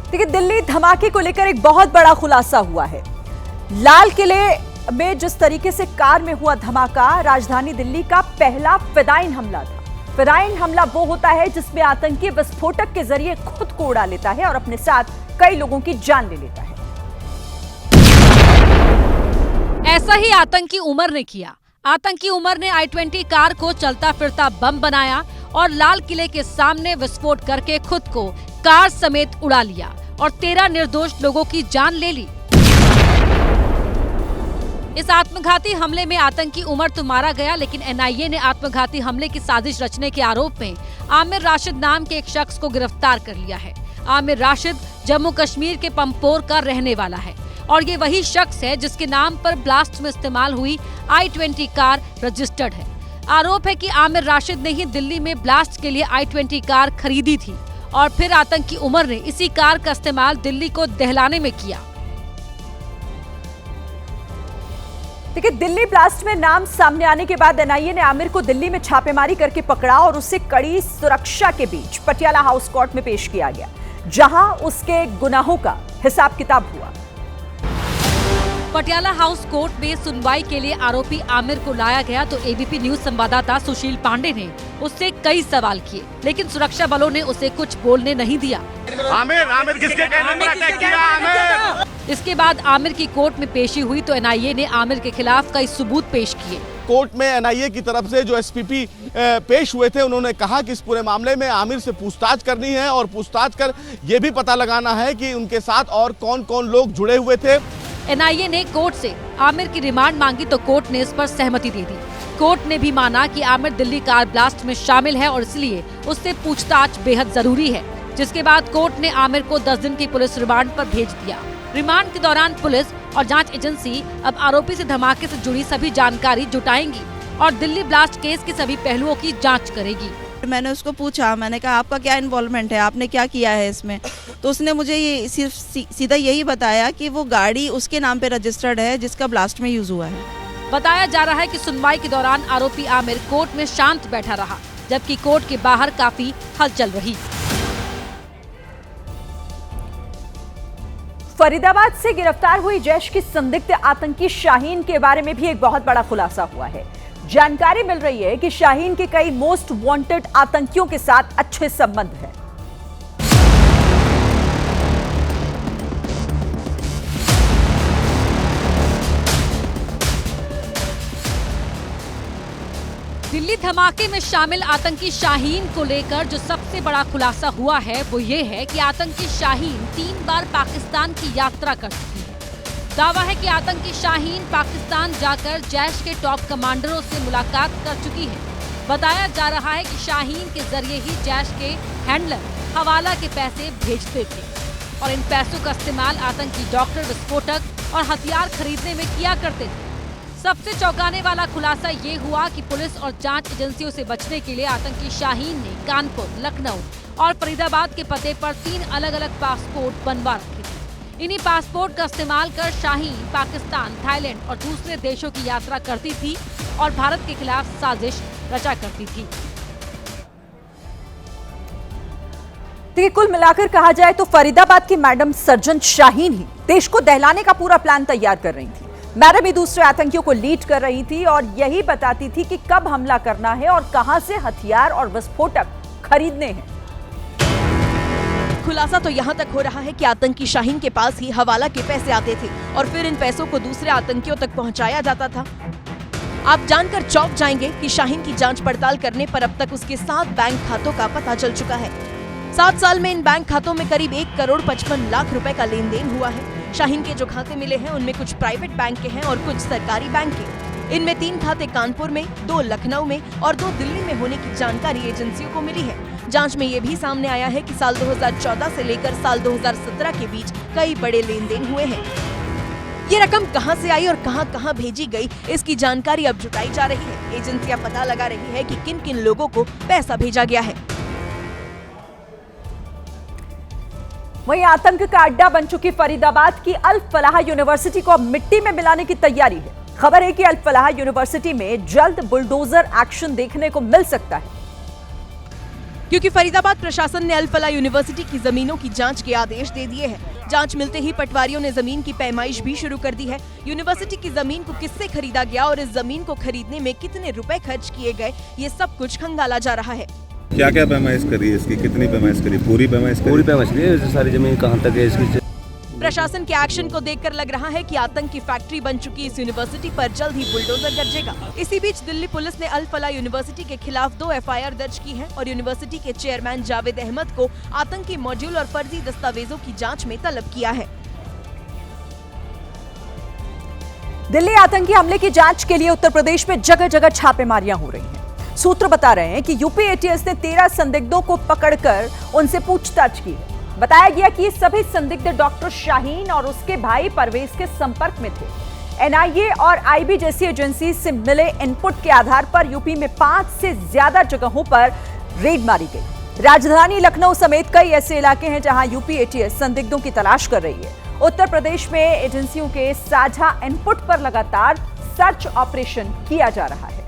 देखिए, दिल्ली धमाके को लेकर एक बहुत बड़ा खुलासा हुआ है। लाल किले में जिस तरीके से कार में हुआ धमाका, राजधानी दिल्ली का पहला फिदायिन हमला था। फिदायिन हमला वो होता है जिसमें आतंकी विस्फोटक के जरिए खुद को उड़ा लेता है और अपने साथ कई लोगों की जान ले लेता है। ऐसा ही आतंकी उमर ने किया। आतंकी उमर ने i20 कार को चलता फिरता बम बनाया और लाल किले के सामने विस्फोट करके खुद को कार समेत उड़ा लिया और 13 निर्दोष लोगों की जान ले ली। इस आत्मघाती हमले में आतंकी उमर तो मारा गया, लेकिन एनआईए ने आत्मघाती हमले की साजिश रचने के आरोप में आमिर राशिद नाम के एक शख्स को गिरफ्तार कर लिया है। आमिर राशिद जम्मू कश्मीर के पंपोर का रहने वाला है और ये वही शख्स है जिसके नाम पर ब्लास्ट में इस्तेमाल हुई i20 कार रजिस्टर्ड है। आरोप है कि आमिर राशिद ने ही दिल्ली में ब्लास्ट के लिए i20 कार खरीदी थी और फिर आतंकी उमर ने इसी कार का इस्तेमाल दिल्ली को दहलाने में किया। देखिए, दिल्ली ब्लास्ट में नाम सामने आने के बाद एनआईए ने आमिर को दिल्ली में छापेमारी करके पकड़ा और उसे कड़ी सुरक्षा के बीच पटियाला हाउस कोर्ट में पेश किया गया, जहां उसके गुनाहों का हिसाब किताब हुआ। पटियाला हाउस कोर्ट में सुनवाई के लिए आरोपी आमिर को लाया गया तो एबीपी न्यूज संवाददाता सुशील पांडे ने उससे कई सवाल किए, लेकिन सुरक्षा बलों ने उसे कुछ बोलने नहीं दिया। आमिर किसके कहने पर अटैक किया? आमिर। इसके बाद आमिर की कोर्ट में पेशी हुई तो एनआईए ने आमिर के खिलाफ कई सबूत पेश किए। कोर्ट में एनआईए की तरफ से जो एसपीपी पेश हुए थे, उन्होंने कहा कि इस पूरे मामले में आमिर से पूछताछ करनी है और पूछताछ कर ये भी पता लगाना है कि उनके साथ और कौन कौन लोग जुड़े हुए थे। एनआईए ने कोर्ट से आमिर की रिमांड मांगी तो कोर्ट ने इस पर सहमति दे दी। कोर्ट ने भी माना कि आमिर दिल्ली कार ब्लास्ट में शामिल है और इसलिए उससे पूछताछ बेहद जरूरी है, जिसके बाद कोर्ट ने आमिर को 10 दिन की पुलिस रिमांड पर भेज दिया। रिमांड के दौरान पुलिस और जांच एजेंसी अब आरोपी से धमाके से जुड़ी सभी जानकारी जुटाएंगी और दिल्ली ब्लास्ट केस के सभी पहलुओं की जांच करेगी। मैंने उसको पूछा, मैंने कहा आपका क्या इन्वॉल्वमेंट है, आपने क्या किया है इसमें? तो उसने मुझे ये सिर्फ सीधा यही बताया कि वो गाड़ी उसके नाम पे रजिस्टर्ड है जिसका ब्लास्ट में यूज हुआ है। बताया जा रहा है कि सुनवाई के दौरान आरोपी आमिर कोर्ट में शांत बैठा रहा, जबकि कोर्ट के बाहर काफी हलचल रही। फरीदाबाद से गिरफ्तार हुई जैश की संदिग्ध आतंकी शाहीन के बारे में भी एक बहुत बड़ा खुलासा हुआ है। जानकारी मिल रही है कि शाहीन के कई मोस्ट वांटेड आतंकियों के साथ अच्छे संबंध हैं। दिल्ली धमाके में शामिल आतंकी शाहीन को लेकर जो सबसे बड़ा खुलासा हुआ है वो ये है कि आतंकी शाहीन 3 बार पाकिस्तान की यात्रा कर चुकी है। दावा है कि आतंकी शाहीन पाकिस्तान जाकर जैश के टॉप कमांडरों से मुलाकात कर चुकी है। बताया जा रहा है कि शाहीन के जरिए ही जैश के हैंडलर हवाला के पैसे भेजते थे और इन पैसों का इस्तेमाल आतंकी डॉक्टर, विस्फोटक और हथियार खरीदने में किया करते थे। सबसे चौंकाने वाला खुलासा ये हुआ कि पुलिस और जांच एजेंसियों से बचने के लिए आतंकी शाहीन ने कानपुर, लखनऊ और फरीदाबाद के पते पर 3 अलग-अलग पासपोर्ट बनवा रखे थे। इन्हीं पासपोर्ट का इस्तेमाल कर शाहीन पाकिस्तान, थाईलैंड और दूसरे देशों की यात्रा करती थी और भारत के खिलाफ साजिश रचा करती थी। देखिए, कुल मिलाकर कहा जाए तो फरीदाबाद की मैडम सर्जन शाहीन ही देश को दहलाने का पूरा प्लान तैयार कर रही थी। मैडम ही दूसरे आतंकियों को लीड कर रही थी और यही बताती थी कि कब हमला करना है और कहां से हथियार और विस्फोटक खरीदने हैं। खुलासा तो यहाँ तक हो रहा है कि आतंकी शाहीन के पास ही हवाला के पैसे आते थे और फिर इन पैसों को दूसरे आतंकियों तक पहुँचाया जाता था। आप जानकर चौंक जाएंगे कि शाहीन की जांच पड़ताल करने पर अब तक उसके 7 बैंक खातों का पता चल चुका है। 7 साल में इन बैंक खातों में करीब 1 करोड़ 55 लाख रुपए का लेन देन हुआ है। शाहीन के जो खाते मिले हैं उनमें कुछ प्राइवेट बैंक के हैं और कुछ सरकारी बैंक के। इनमें 3 खाते कानपुर में, 2 लखनऊ में और 2 दिल्ली में होने की जानकारी एजेंसियों को मिली है। जांच में ये भी सामने आया है कि साल 2014 से लेकर साल 2017 के बीच कई बड़े लेन देन हुए हैं। ये रकम कहां से आई और कहां भेजी गई, इसकी जानकारी अब जुटाई जा रही है। एजेंसियां पता लगा रही है कि किन किन लोगों को पैसा भेजा गया है। वहीं आतंक का अड्डा बन चुकी फरीदाबाद की अल फलाह यूनिवर्सिटी को अब मिट्टी में मिलाने की तैयारी है। खबर है कि अल फलाह यूनिवर्सिटी में जल्द बुलडोजर एक्शन देखने को मिल सकता है। क्योंकि फरीदाबाद प्रशासन ने अल फला यूनिवर्सिटी की जमीनों की जांच के आदेश दे दिए हैं। जांच मिलते ही पटवारियों ने जमीन की पैमाइश भी शुरू कर दी है। यूनिवर्सिटी की जमीन को किससे खरीदा गया और इस जमीन को खरीदने में कितने रुपए खर्च किए गए, ये सब कुछ खंगाला जा रहा है। क्या क्या पैमाइश करी है इसकी, कितनी पैमाइश करी, पूरी पैमाइश करी है, सारी जमीन कहाँ तक है इसकी। प्रशासन के एक्शन को देखकर लग रहा है कि आतंक की फैक्ट्री बन चुकी इस यूनिवर्सिटी पर जल्द ही बुलडोजर गरजेगा। इसी बीच दिल्ली पुलिस ने अल फला यूनिवर्सिटी के खिलाफ 2 FIR दर्ज की है और यूनिवर्सिटी के चेयरमैन जावेद अहमद को आतंकी मॉड्यूल और फर्जी दस्तावेजों की जांच में तलब किया है। दिल्ली आतंकी हमले की जांच के लिए उत्तर प्रदेश में जगह जगह छापेमारियां हो रही हैं। सूत्र बता रहे हैं कि यूपी ATS ने 13 संदिग्धों को पकड़कर उनसे पूछताछ की है। बताया गया कि ये सभी संदिग्ध डॉक्टर शाहीन और उसके भाई परवेज के संपर्क में थे। NIA और IB जैसी एजेंसी से मिले इनपुट के आधार पर यूपी में 5 से ज्यादा जगहों पर रेड मारी गई। राजधानी लखनऊ समेत कई ऐसे इलाके हैं जहां यूपी ATS संदिग्धों की तलाश कर रही है। उत्तर प्रदेश में एजेंसियों के साझा इनपुट पर लगातार सर्च ऑपरेशन किया जा रहा है।